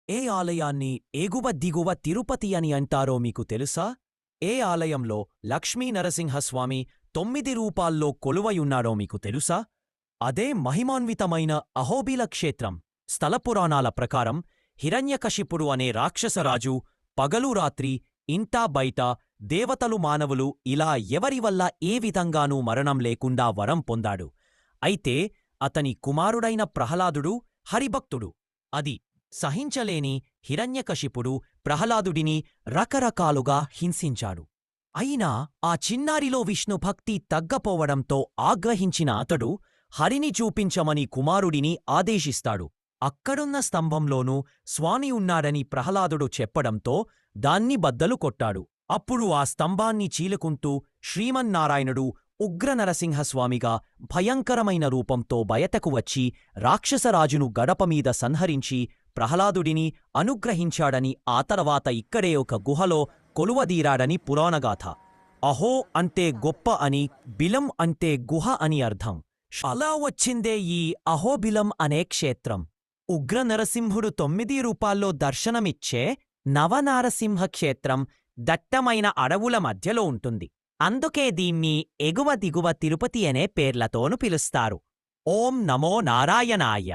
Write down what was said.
ఏ ఆలయాన్ని ఎగువ దిగువ తిరుపతి అని అంటారో మీకు తెలుసా? ఏ ఆలయంలో లక్ష్మీ నరసింహస్వామి 9 రూపాల్లో కొలువయున్నాడో మీకు తెలుసా? అదే మహిమాన్వితమైన అహోబిల క్షేత్రం. స్థల పురాణాల ప్రకారం హిరణ్యకశిపుడు అనే రాక్షసరాజు పగలు రాత్రి ఇంటా బయట దేవతలు మానవులు ఇలా ఎవరివల్ల ఏ విధంగానూ మరణం లేకుండా వరం పొందాడు. అయితే అతని కుమారుడైన ప్రహ్లాదుడు హరిభక్తుడు. అది సహించలేని హిరణ్యకశిపుడు ప్రహ్లాదుడిని రకరకాలుగా హింసించాడు. అయినా ఆ చిన్నారిలో విష్ణుభక్తి తగ్గపోవడంతో ఆగ్రహించిన అతడు హరిని చూపించమని కుమారుడిని ఆదేశిస్తాడు. అక్కడున్న స్తంభంలోనూ స్వామి ఉన్నాడని ప్రహ్లాదుడు చెప్పడంతో దాన్ని బద్దలు కొట్టాడు. అప్పుడు ఆ స్తంభాన్ని చీలుకుంటూ శ్రీమన్నారాయణుడు ఉగ్రనరసింహస్వామిగా భయంకరమైన రూపంతో బయటకు వచ్చి రాక్షసరాజును గడపమీద సంహరించి ప్రహ్లాదుడిని అనుగ్రహించాడని ఆ తర్వాత ఇక్కడే ఒక గుహలో కొలువదీరాడని పురాణగాథ. అహో అంటే గొప్ప అని, బిలం అంటే గుహ అని అర్థం. అలా వచ్చిందే ఈ అహోబిలం అనే క్షేత్రం. ఉగ్రనరసింహుడు 9 రూపాల్లో దర్శనమిచ్చే నవనారసింహ క్షేత్రం దట్టమైన అడవుల మధ్యలో ఉంటుంది. అందుకే దీన్ని ఎగువ దిగువ తిరుపతి అనే పేర్లతోను పిలుస్తారు. ఓం నమో నారాయణాయ.